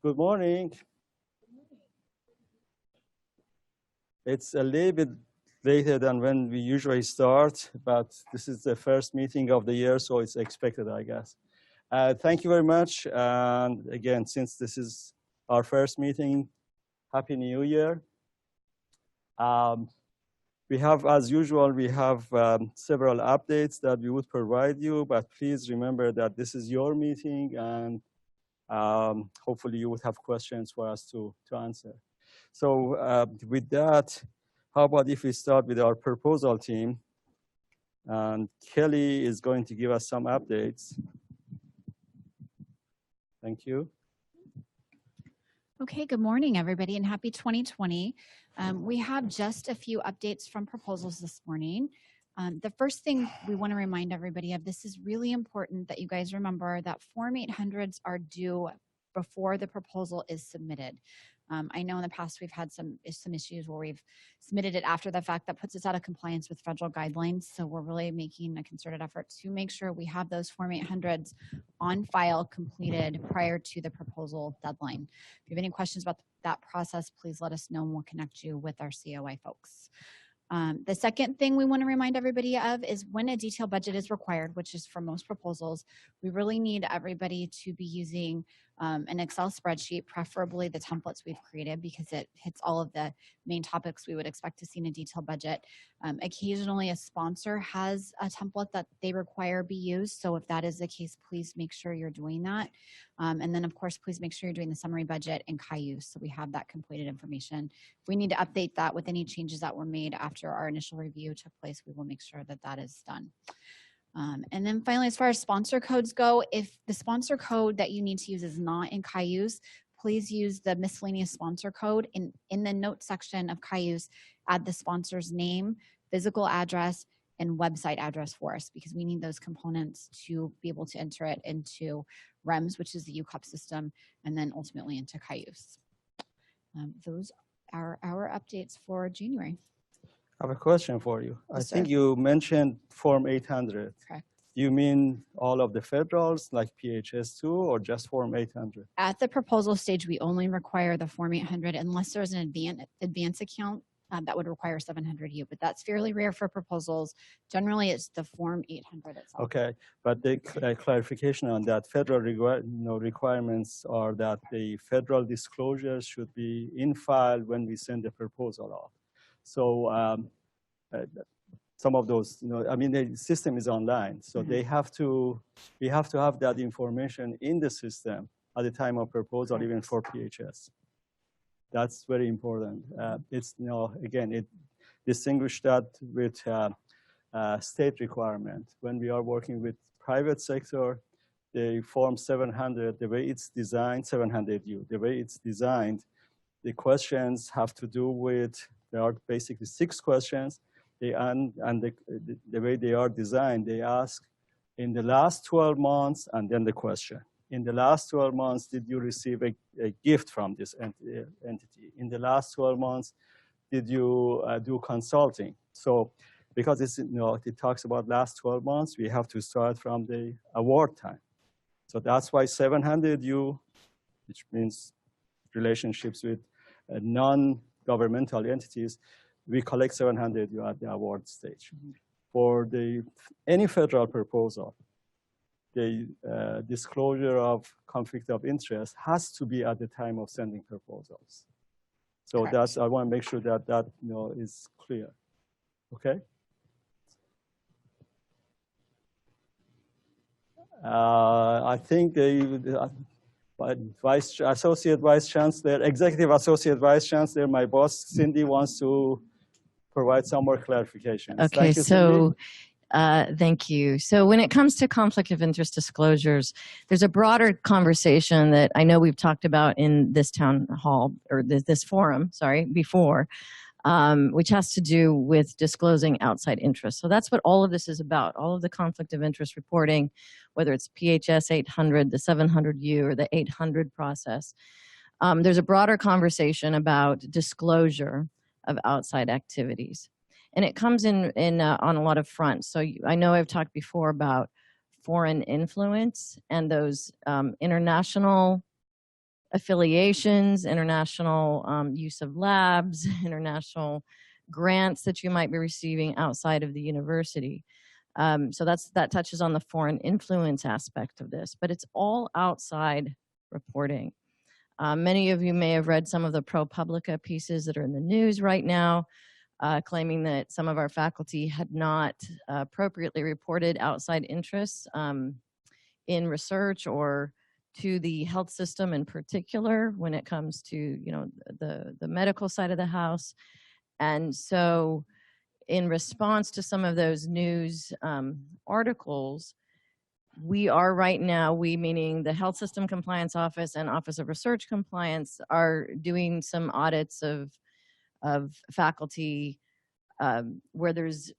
Good morning. It's a little bit later than when we usually start, but this is the first meeting of the year, so it's expected, I guess. Thank you very much. And again, since this is our first meeting, Happy New Year. We have, as usual, we have several updates that we would provide you, but please remember that this is your meeting, and hopefully you would have questions for us to answer. So with that, how about if we start with our proposal team? And Kelly is going to give us some updates. Thank you. Okay, good morning, everybody, and happy 2020. We have just a few updates from proposals this morning. The first thing we want to remind everybody of, this is really important that you guys remember that Form 800s are due before the proposal is submitted. I know in the past we've had some issues where we've submitted it after the fact. That puts us out of compliance with federal guidelines. So we're really making a concerted effort to make sure we have those Form 800s on file completed prior to the proposal deadline. If you have any questions about that process, please let us know and we'll connect you with our COI folks. The second thing we want to remind everybody of is when a detailed budget is required, which is for most proposals, we really need everybody to be using an Excel spreadsheet, preferably the templates we've created, because it hits all of the main topics we would expect to see in a detailed budget. Occasionally a sponsor has a template that they require be used. So if that is the case, please make sure you're doing that. And then of course, please make sure you're doing the summary budget and Cayuse, so we have that completed information. If we need to update that with any changes that were made after our initial review took place, we will make sure that that is done. And then finally, as far as sponsor codes go, if the sponsor code that you need to use is not in Cayuse, please use the miscellaneous sponsor code. In the notes section of Cayuse, add the sponsor's name, physical address, and website address for us, because we need those components to be able to enter it into REMS, which is the UCOP system, and then ultimately into Cayuse. Those are our updates for January. I have a question for you. Yes, I think sir. you mentioned Form 800. Correct. You mean all of the federals, like PHS2, or just Form 800? At the proposal stage, we only require the Form 800 unless there's an advance account that would require 700U, but that's fairly rare for proposals. Generally, it's the Form 800 itself. Okay, but the clarification on that, federal requirements are that the federal disclosures should be in file when we send the proposal off. So some of those, I mean, the system is online, so we have to have that information in the system at the time of proposal, even for PHS. That's very important. It's, again, it distinguish that with state requirement. When we are working with private sector, the Form 700, the way it's designed, 700U, the way it's designed, the questions have to do with, there are basically 6 questions. And the way they are designed, they ask in the last 12 months, and then the question. In the last 12 months, did you receive a gift from this entity? In the last 12 months, did you do consulting? So because it's, it talks about last 12 months, we have to start from the award time. So that's why 700U, which means relationships with non-governmental entities, we collect 700U at the award stage. For any federal proposal, the disclosure of conflict of interest has to be at the time of sending proposals. So Correct. that's, I want to make sure that that is clear. Okay. I think the Associate Vice Chancellor, Executive Associate Vice Chancellor, my boss, Cindy, wants to provide some more clarification. Okay, Thank you, so thank you. So when it comes to conflict of interest disclosures, there's a broader conversation that I know we've talked about in this town hall, or this forum, sorry, before, which has to do with disclosing outside interests. So that's what all of this is about, all of the conflict of interest reporting, whether it's PHS 800, the 700U, or the 800 process. There's a broader conversation about disclosure of outside activities. And it comes in on a lot of fronts. So I know I've talked before about foreign influence and those international affiliations, international use of labs, international grants that you might be receiving outside of the university. So that touches on the foreign influence aspect of this, but it's all outside reporting. Many of you may have read some of the ProPublica pieces that are in the news right now, claiming that some of our faculty had not appropriately reported outside interests in research or to the health system in particular when it comes to, you know, the medical side of the house. And so in response to some of those news articles, we are right now, we meaning the Health System Compliance Office and Office of Research Compliance, are doing some audits of faculty where there's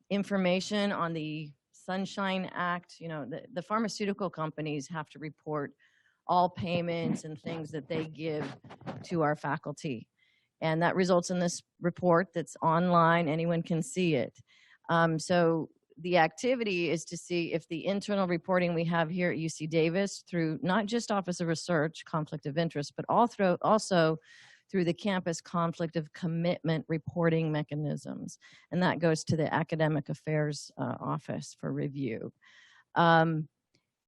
information on the Sunshine Act. You know, the pharmaceutical companies have to report all payments and things that they give to our faculty. And that results in this report that's online. Anyone can see it. So the activity is to see if the internal reporting we have here at UC Davis through not just Office of Research, conflict of interest, but also through the campus conflict of commitment reporting mechanisms. And that goes to the Academic Affairs Office for review.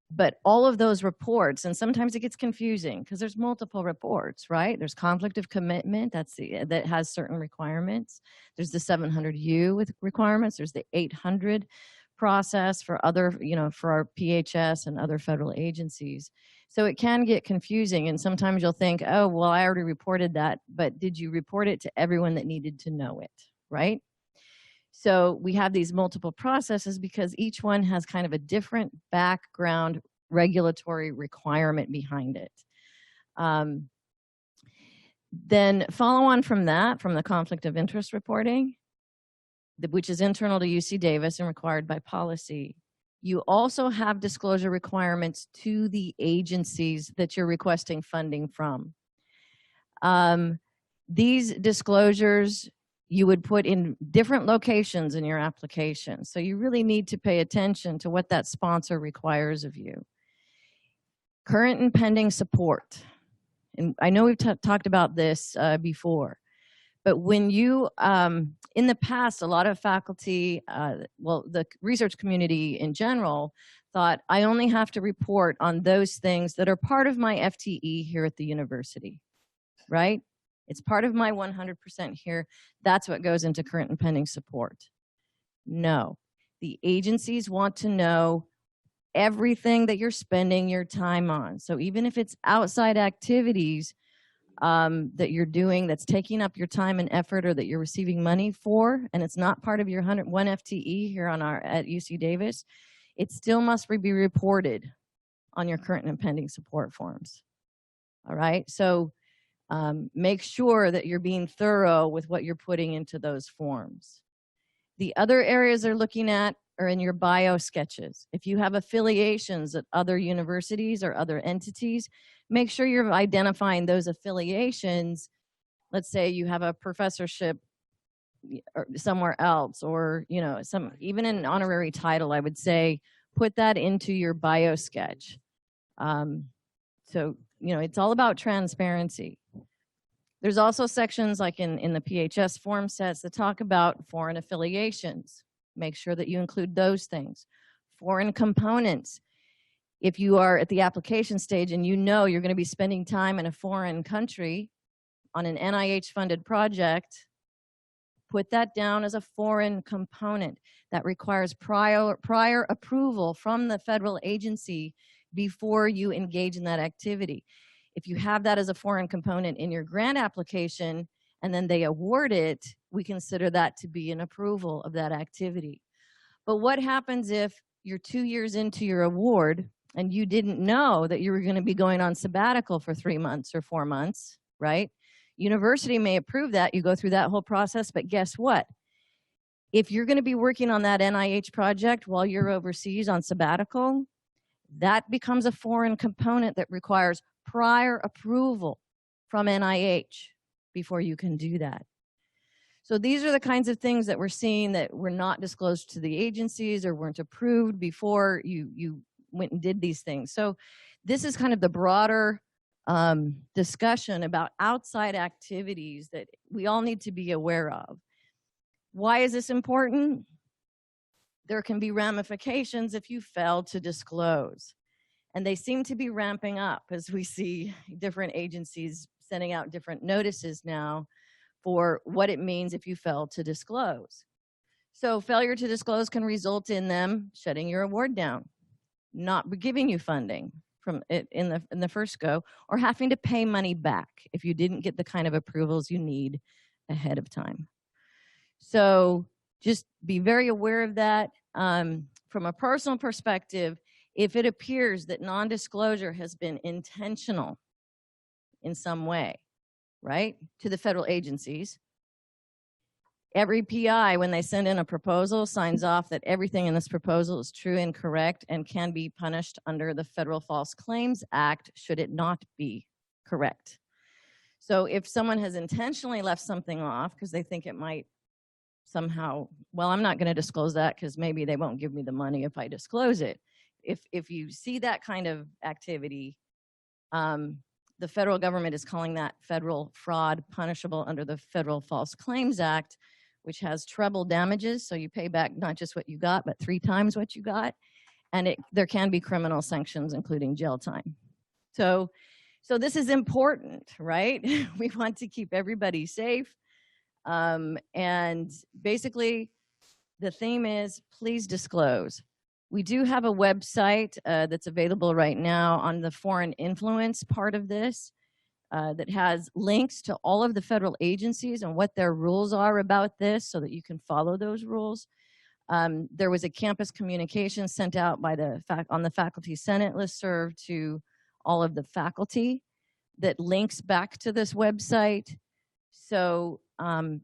But all of those reports, and sometimes it gets confusing because there's multiple reports, right? There's conflict of commitment, that has certain requirements. There's the 700U with requirements. There's the 800 process for other, you know, for our PHS and other federal agencies. So it can get confusing, and sometimes you'll think, oh, well, I already reported that, but did you report it to everyone that needed to know it, right? So we have these multiple processes because each one has kind of a different background regulatory requirement behind it. Then follow on from that, from the conflict of interest reporting, which is internal to UC Davis and required by policy. You also have disclosure requirements to the agencies that you're requesting funding from. These disclosures you would put in different locations in your application. So you really need to pay attention to what that sponsor requires of you. Current and pending support. And I know we've talked about this before, but when you, in the past, a lot of faculty, well, the research community in general, thought I only have to report on those things that are part of my FTE here at the university, right? It's part of my 100% here. That's what goes into current and pending support. No, the agencies want to know everything that you're spending your time on. So even if it's outside activities that you're doing that's taking up your time and effort or that you're receiving money for, and it's not part of your 101 FTE here at UC Davis, it still must be reported on your current and pending support forms. All right, so make sure that you're being thorough with what you're putting into those forms. The other areas they're looking at are in your Biosketches. If you have affiliations at other universities or other entities, make sure you're identifying those affiliations. Let's say you have a professorship somewhere else, or you know, even an honorary title, I would say put that into your Biosketch. So you know, it's all about transparency. There's also sections like in the PHS form sets that talk about foreign affiliations. Make sure that you include those things. Foreign components. If you are at the application stage and you know you're going to be spending time in a foreign country on an NIH-funded project, put that down as a foreign component. That requires prior approval from the federal agency before you engage in that activity. If you have that as a foreign component in your grant application and then they award it, we consider that to be an approval of that activity. But what happens if you're 2 years into your award and you didn't know that you were going to be going on sabbatical for 3 months or 4 months, right? University may approve that, you go through that whole process, but guess what? If you're going to be working on that NIH project while you're overseas on sabbatical, that becomes a foreign component that requires prior approval from NIH before you can do that. So these are the kinds of things that we're seeing that were not disclosed to the agencies or weren't approved before you went and did these things. So this is kind of the broader discussion about outside activities that we all need to be aware of. Why is this important? There can be ramifications if you fail to disclose. And they seem to be ramping up as we see different agencies sending out different notices now for what it means if you fail to disclose. So failure to disclose can result in them shutting your award down, not giving you funding from it in the first go, or having to pay money back if you didn't get the kind of approvals you need ahead of time. So just be very aware of that. From a personal perspective, if it appears that non-disclosure has been intentional in some way, right, to the federal agencies, every PI, when they send in a proposal, signs off that everything in this proposal is true and correct and can be punished under the Federal False Claims Act should it not be correct. So if someone has intentionally left something off because they think it might somehow, well, I'm not going to disclose that because maybe they won't give me the money if I disclose it. If you see that kind of activity, the federal government is calling that federal fraud, punishable under the Federal False Claims Act, which has treble damages. So you pay back not just what you got, but 3 times what you got. And there can be criminal sanctions, including jail time. So this is important, right? We want to keep everybody safe. And basically, the theme is please disclose. We do have a website that's available right now on the foreign influence part of this that has links to all of the federal agencies and what their rules are about this so that you can follow those rules. There was a campus communication sent out by on the Faculty Senate listserv to all of the faculty that links back to this website. So, you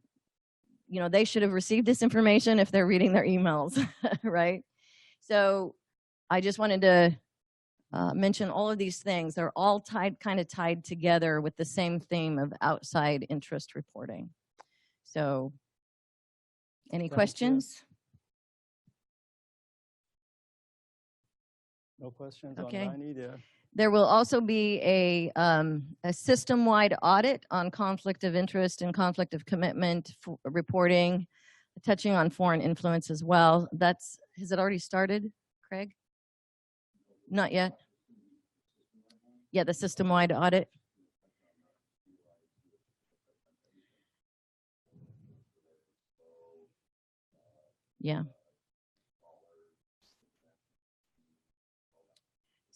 know, they should have received this information if they're reading their emails, right? So I just wanted to mention all of these things. They're all kind of tied together with the same theme of outside interest reporting. So any questions? No questions Okay. online either. There will also be a system-wide audit on conflict of interest and conflict of commitment reporting, touching on foreign influence as well. Has it already started, Craig? Not yet? Yeah, the system-wide audit. Yeah.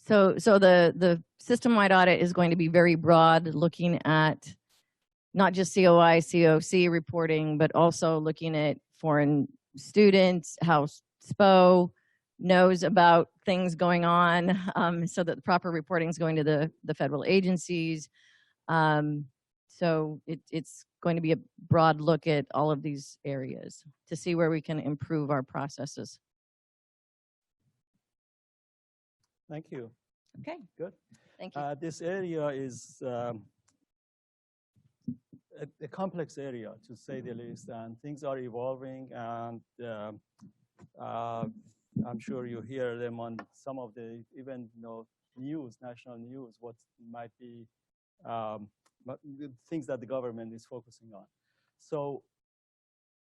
So the system-wide audit is going to be very broad, looking at not just COI, COC reporting, but also looking at foreign students, how SPO knows about things going on, so that the proper reporting is going to the federal agencies. So it's going to be a broad look at all of these areas to see where we can improve our processes. Thank you. Okay. Good. Thank you. This area is a complex area, to say the least, and things are evolving, and I'm sure you hear them on some of the even news, national news, what might be the things that the government is focusing on. So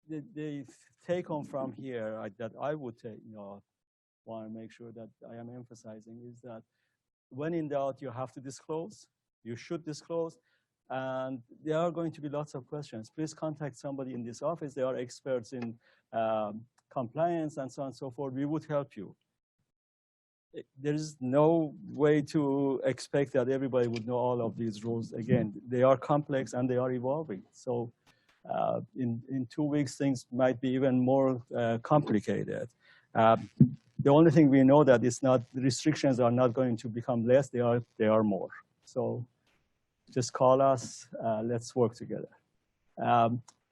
the take home from here that I would take, want to make sure that I am emphasizing is that when in doubt, you have to disclose. You should disclose. And there are going to be lots of questions. Please contact somebody in this office. They are experts in compliance and so on and so forth. We would help you. There is no way to expect that everybody would know all of these rules. Again, they are complex and they are evolving. So in 2 weeks, things might be even more complicated. The only thing we know that it's not, the restrictions are not going to become less, they are more. So just call us, let's work together.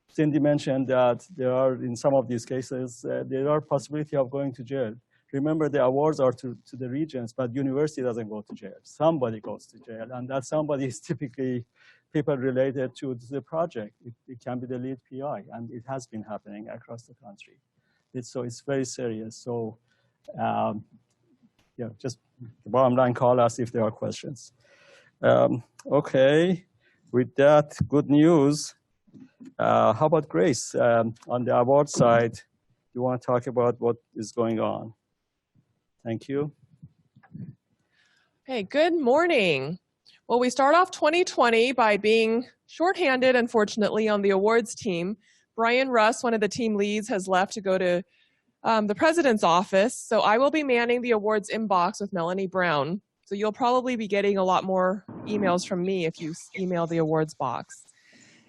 Cindy mentioned that there are, in some of these cases, there are possibility of going to jail. Remember, the awards are to the regions, but university doesn't go to jail. Somebody goes to jail, and that somebody is typically people related to the project. It can be the lead PI, and it has been happening across the country. So it's very serious. So yeah, just the bottom line, call us if there are questions. Okay, with that good news, how about Grace? On the award side, you want to talk about what is going on? Thank you. Hey, good morning. Well, we start off 2020 by being shorthanded, unfortunately, on the awards team. Brian Russ, one of the team leads, has left to go to the president's office. So I will be manning the awards inbox with Melanie Brown. So you'll probably be getting a lot more emails from me if you email the awards box.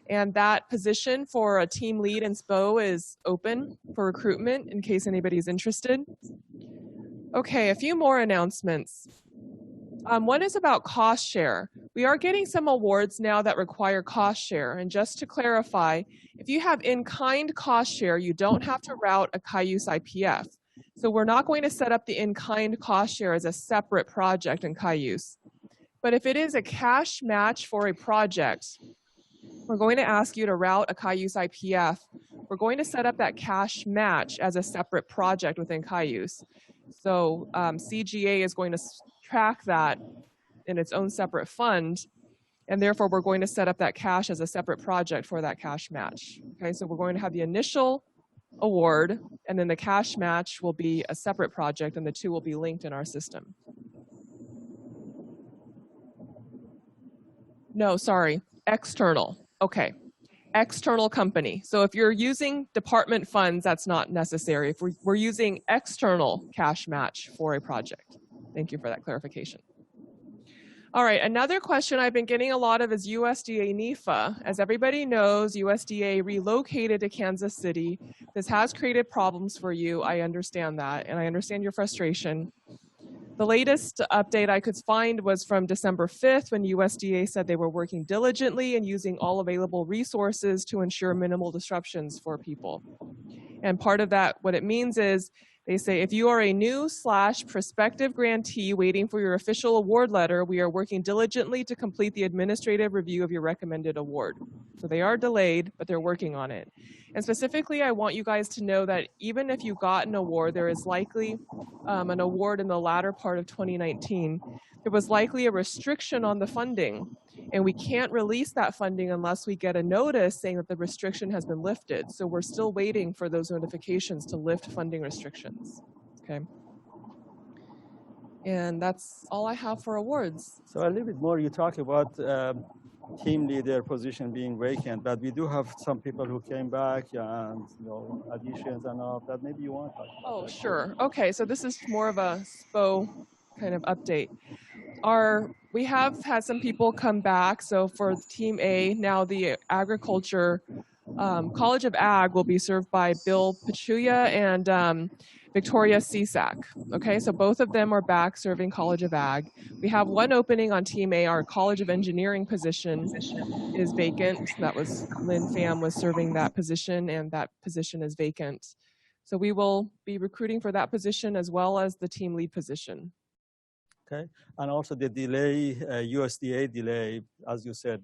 And that position for a team lead in SPO is open for recruitment in case anybody's interested. Okay, a few more announcements. One is about cost share. We are getting some awards now that require cost share. And just to clarify, if you have in-kind cost share, you don't have to route a Cayuse IPF. So we're not going to set up the in-kind cost share as a separate project in Cayuse. But if it is a cash match for a project, we're going to ask you to route a Cayuse IPF. We're going to set up that cash match as a separate project within Cayuse. So CGA is going to track that in its own separate fund, and therefore we're going to set up that cash as a separate project for that cash match. Okay, so we're going to have the initial award, and then the cash match will be a separate project, and the two will be linked in our system. No, sorry, external. Okay, external company. So if you're using department funds, that's not necessary. If we're using external cash match for a project. Thank you for that clarification. All right, another question I've been getting a lot of is USDA Nifa. As everybody knows, USDA relocated to Kansas City. This has created problems for you. I understand that, and I understand your frustration. The latest update I could find was from December 5th when USDA said they were working diligently and using all available resources to ensure minimal disruptions for people. And part of that, what it means is, they say, if you are a new / prospective grantee waiting for your official award letter, we are working diligently to complete the administrative review of your recommended award. So they are delayed, but they're working on it. And specifically, I want you guys to know that even if you got an award, there is likely an award in the latter part of 2019. There was likely a restriction on the funding, and we can't release that funding unless we get a notice saying that the restriction has been lifted. So we're still waiting for those notifications to lift funding restrictions, okay? And that's all I have for awards. So a little bit more, you talk about team leader position being vacant, but we do have some people who came back and additions and all of that. Maybe you want to talk about that. Sure. Okay, so this is more of a SPO kind of update. We have had some people come back. So for Team A, now the Agriculture College of Ag will be served by Bill Pachuya and Victoria Cisak. Okay, so both of them are back serving College of Ag. We have one opening on Team A. Our College of Engineering position is vacant. That was Lynn Pham was serving that position, and that position is vacant. So we will be recruiting for that position as well as the team lead position. Okay, and also the delay, USDA delay, as you said,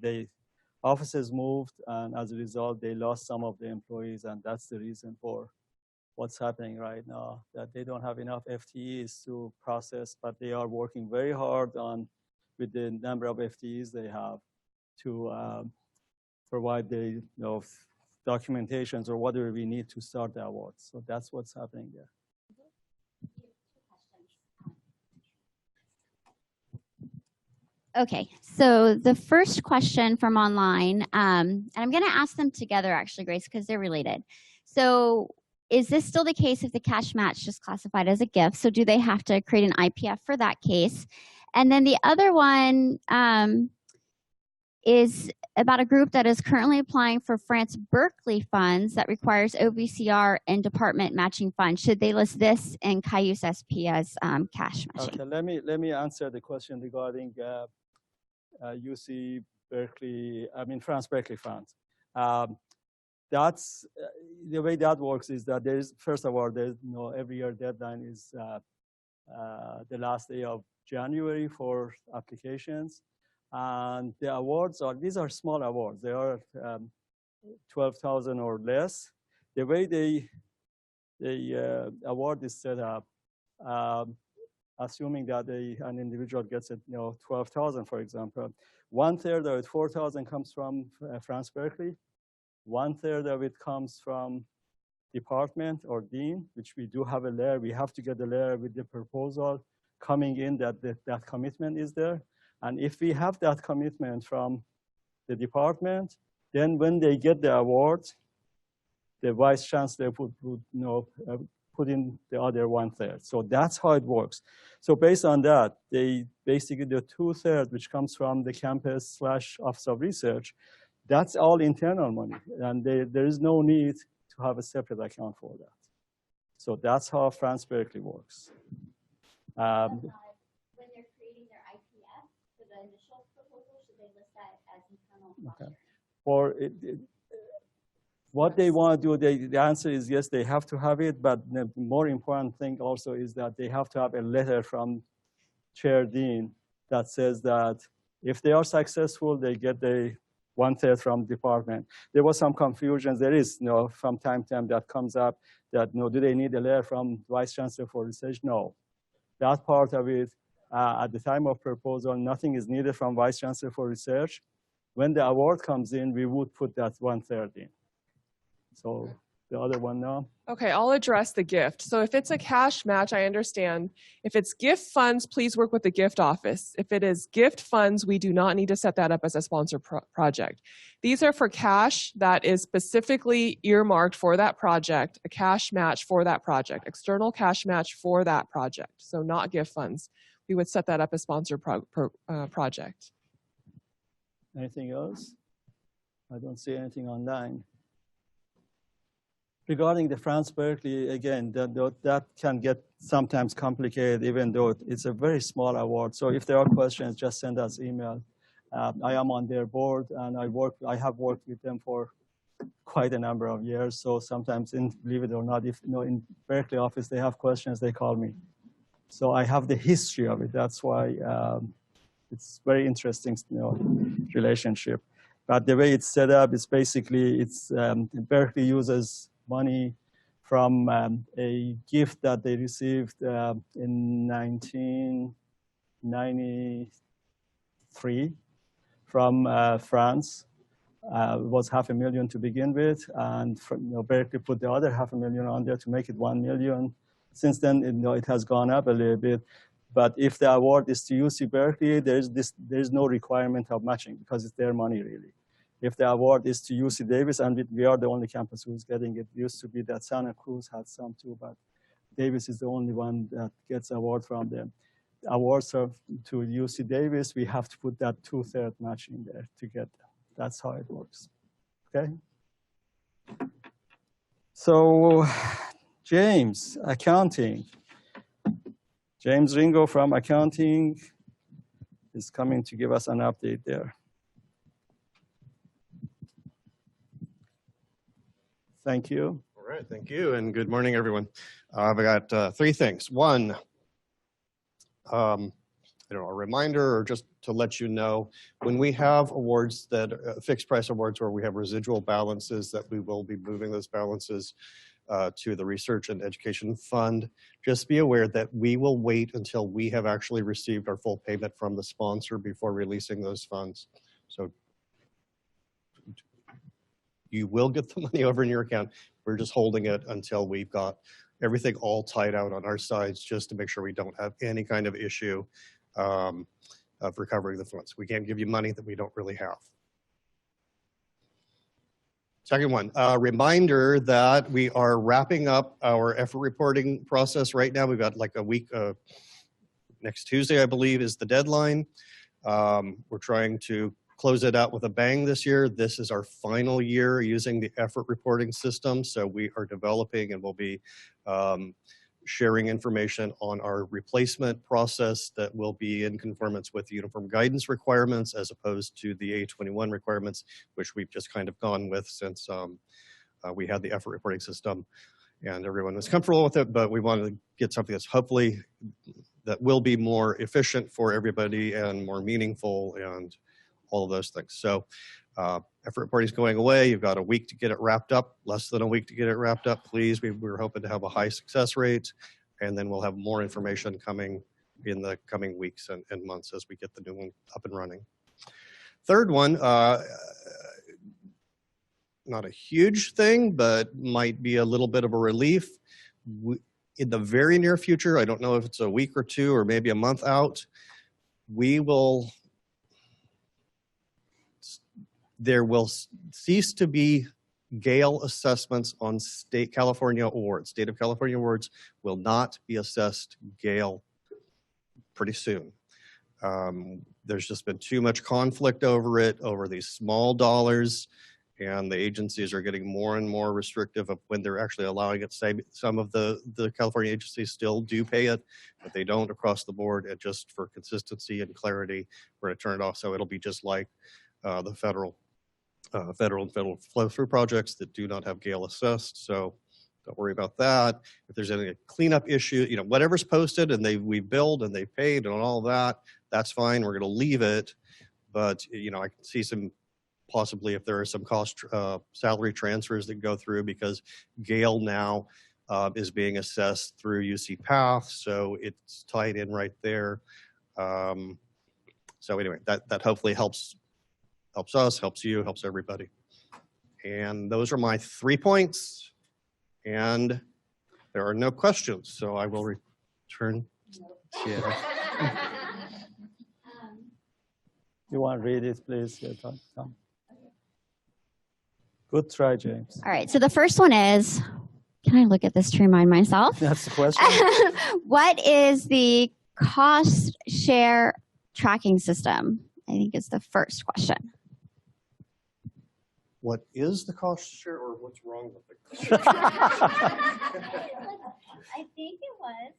offices moved, and as a result, they lost some of the employees, and that's the reason for what's happening right now, that they don't have enough FTEs to process, but they are working very hard with the number of FTEs they have to provide the documentations or whatever we need to start the awards. So that's what's happening there. Okay, so the first question from online, and I'm going to ask them together actually, Grace, because they're related. So is this still the case if the cash match is classified as a gift? So do they have to create an IPF for that case? And then the other one is about a group that is currently applying for France Berkeley funds that requires OVCR and department matching funds. Should they list this in Cayuse SP as cash matching? Okay, let me answer the question regarding UC Berkeley, France Berkeley funds. That's the way that works is that there's, first of all, there's every year deadline is the last day of January for applications. And the awards these are small awards. They are 12,000 or less. The way the award is set up, assuming that an individual gets 12,000, for example, 1/3 of it, 4,000 comes from France Berkeley, 1/3 of it comes from department or dean, which we do have a layer. We have to get a layer with the proposal coming in that commitment is there. And if we have that commitment from the department, then when they get the award, the vice chancellor would put in the other 1/3. So that's how it works. So based on that, they basically the 2/3, which comes from the campus / Office of Research, that's all internal money. And there is no need to have a separate account for that. So that's how France Berkeley works. When they're creating their IPF for the initial proposal, should they list that as internal? Okay. For what they want to do, the answer is yes, they have to have it. But the more important thing also is that they have to have a letter from Chair Dean that says that if they are successful, they get the 1/3 from department. There was some confusion. There is, from time to time that comes up that, do they need a letter from Vice Chancellor for Research? No. That part of it, at the time of proposal, nothing is needed from Vice Chancellor for Research. When the award comes in, we would put that 1/3 in. So the other one now. Okay, I'll address the gift. So if it's a cash match, I understand. If it's gift funds, please work with the gift office. If it is gift funds, we do not need to set that up as a sponsor project. These are for cash that is specifically earmarked for that project, a cash match for that project, external cash match for that project. So not gift funds. We would set that up as sponsor project. Anything else? I don't see anything online. Regarding the France Berkeley, again, that can get sometimes complicated, even though it's a very small award. So if there are questions, just send us email. I am on their board, and I have worked with them for quite a number of years. So sometimes, believe it or not, if in Berkeley office they have questions, they call me. So I have the history of it. That's why it's very interesting, relationship. But the way it's set up is basically Berkeley uses money from a gift that they received in 1993 from France. It was $500,000 to begin with, and Berkeley put the other $500,000 on there to make it $1 million. Since then, it has gone up a little bit. But if the award is to UC Berkeley, there's no requirement of matching because it's their money really. If the award is to UC Davis, and we are the only campus who's getting it. It used to be that Santa Cruz had some too, but Davis is the only one that gets award from them. Awards to UC Davis, we have to put that 2/3 match in there to get them. That's how it works, okay? So James, accounting. James Ringo from accounting is coming to give us an update there. Thank you. All right, thank you, and good morning, everyone. I've got 3 things. One, a reminder, or just to let you know, when we have awards that fixed price awards where we have residual balances, that we will be moving those balances to the Research and Education Fund. Just be aware that we will wait until we have actually received our full payment from the sponsor before releasing those funds. So you will get the money over in your account. We're just holding it until we've got everything all tied out on our sides, just to make sure we don't have any kind of issue of recovering the funds. We can't give you money that we don't really have. Second one, reminder that we are wrapping up our effort reporting process right now. We've got like a week, next Tuesday, I believe, is the deadline. We're trying to close it out with a bang this year. This is our final year using the effort reporting system. So we are developing and will be sharing information on our replacement process that will be in conformance with the uniform guidance requirements as opposed to the A21 requirements, which we've just kind of gone with since we had the effort reporting system and everyone was comfortable with it, but we wanted to get something that's hopefully that will be more efficient for everybody and more meaningful and all of those things. So effort reporting is going away. You've got a week to get it wrapped up, less than a week to get it wrapped up, please. We're hoping to have a high success rate, and then we'll have more information coming in the coming weeks and months as we get the new one up and running. Third one, not a huge thing, but might be a little bit of a relief. In the very near future, I don't know if it's a week or two or maybe a month out, there will cease to be Gale assessments on California awards. State of California awards will not be assessed Gale pretty soon. There's just been too much conflict over it, over these small dollars, and the agencies are getting more and more restrictive of when they're actually allowing it. Some of the California agencies still do pay it, but they don't across the board. And just for consistency and clarity, we're going to turn it off so it'll be just like the federal flow-through projects that do not have Gale assessed. So don't worry about that. If there's any cleanup issue, whatever's posted and we billed and they paid and all that, that's fine. We're going to leave it. But, I can see some possibly if there are some cost salary transfers that go through because Gale now is being assessed through UC Path. So it's tied in right there. So anyway, that hopefully helps us, helps you, helps everybody. And those are my 3 points. And there are no questions, so I will return. Yeah. You want to read it, please? Yeah, Tom. Good try, James. All right, so the first one is, can I look at this to remind myself? That's the question. What is the cost share tracking system? I think is the first question. What is the cost share or what's wrong with it? I think it was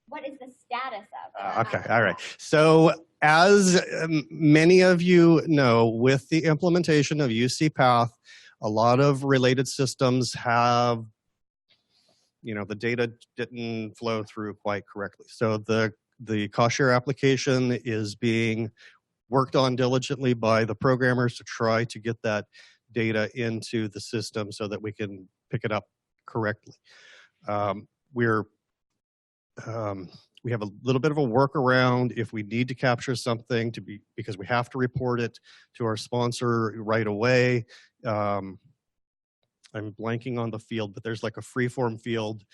what is the status of it? Okay, all right. So as many of you know, with the implementation of UC Path, a lot of related systems have, the data didn't flow through quite correctly. So the cost share application is being worked on diligently by the programmers to try to get that data into the system so that we can pick it up correctly. We have a little bit of a workaround if we need to capture something because we have to report it to our sponsor right away. I'm blanking on the field, but there's like a free-form field,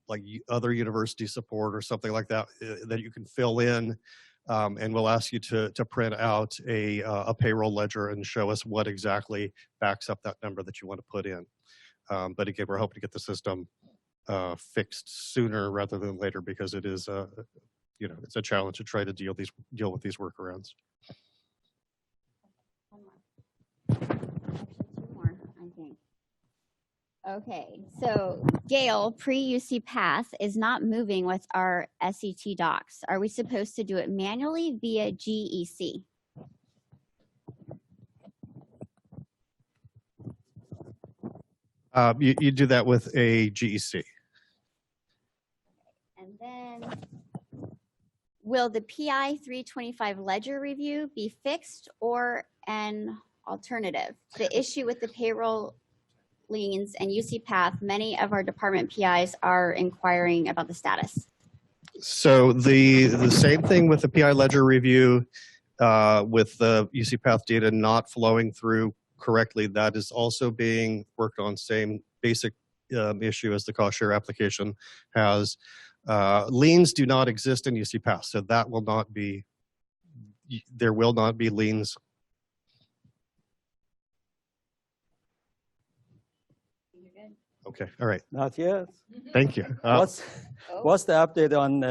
like other university support or something like that, that you can fill in, and we'll ask you to print out a payroll ledger and show us what exactly backs up that number that you want to put in. But again, we're hoping to get the system fixed sooner rather than later because it is, it's a challenge to try to deal with these workarounds. Two more, I think. Okay, so Gale pre-UC Path is not moving with our SET docs. Are we supposed to do it manually via GEC? You do that with a GEC. And then, will the PI 325 ledger review be fixed or an alternative? The issue with the payroll liens and UC Path, many of our department PIs are inquiring about the status. So the same thing with the PI ledger review, with the UC Path data not flowing through correctly, that is also being worked on, same basic issue as the cost share application has. Liens do not exist in UC Path, so that will not be, there will not be liens. Okay, all right. Not yet. Thank you. What's the update on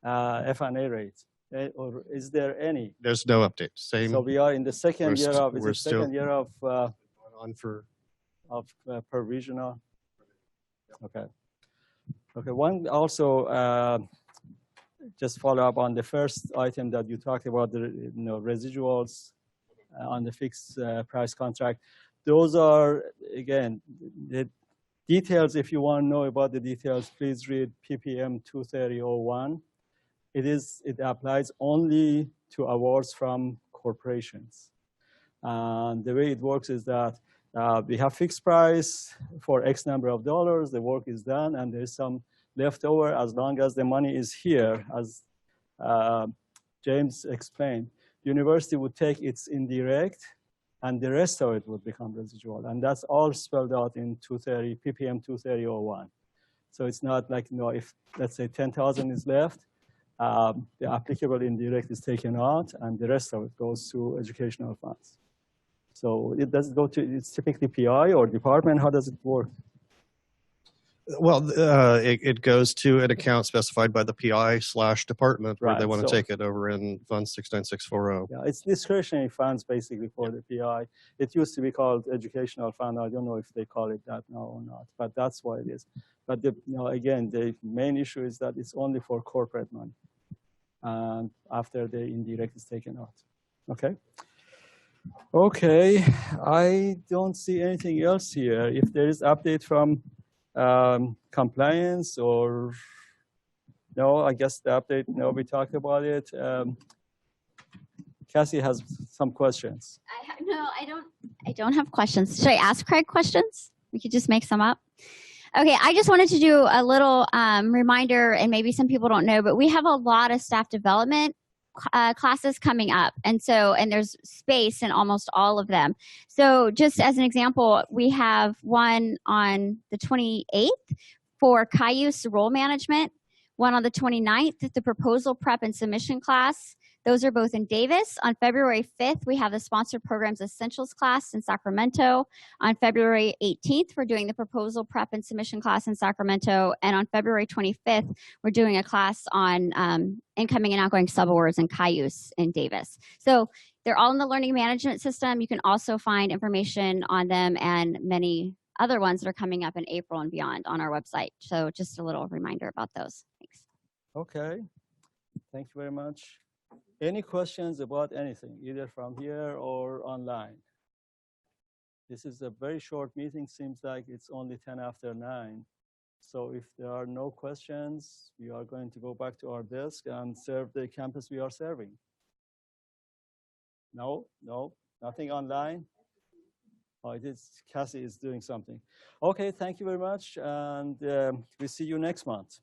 F&A rates? Or is there any? There's no update. Same. So we are in the second year of, is it second year of on for provisional? Okay. Okay, one also, just follow up on the first item that you talked about, the residuals on the fixed price contract. Those are, again, the details. If you want to know about the details, please read PPM 230.01. It applies only to awards from corporations. And the way it works is that we have fixed price for X number of dollars, the work is done, and there's some left over as long as the money is here, as James explained. The university would take its indirect, and the rest of it would become residual. And that's all spelled out in 230, ppm 230.01. So it's not like, if let's say 10,000 is left, the applicable indirect is taken out, and the rest of it goes to educational funds. So it doesn't go to, it's typically PI or department. How does it work? Well, it goes to an account specified by the PI/department where they Right, want to so- take it over in Fund 69640. Yeah, it's discretionary funds basically for the PI. It used to be called educational fund. I don't know if they call it that now or not, but that's what it is. But again, the main issue is that it's only for corporate money, and after the indirect is taken out. Okay. Okay, I don't see anything else here. If there is update from compliance or no, I guess the update, no, we talked about it. Cassie has some questions. I don't have questions. Should I ask Craig questions? We could just make some up. Okay, I just wanted to do a little reminder, and maybe some people don't know, but we have a lot of staff development classes coming up. And there's space in almost all of them. So just as an example, we have one on the 28th for Cayuse role management, one on the 29th, the proposal prep and submission class. Those are both in Davis. On February 5th, we have the Sponsored Programs Essentials class in Sacramento. On February 18th, we're doing the proposal prep and submission class in Sacramento. And on February 25th, we're doing a class on incoming and outgoing subawards in Cayuse in Davis. So they're all in the learning management system. You can also find information on them and many other ones that are coming up in April and beyond on our website. So just a little reminder about those. Thanks. Okay, thank you very much. Any questions about anything, either from here or online? This is a very short meeting. Seems like it's only 10 after 9. So if there are no questions, we are going to go back to our desk and serve the campus we are serving. No, nothing online. Oh, it is, Cassie is doing something. Okay, thank you very much. And we'll see you next month.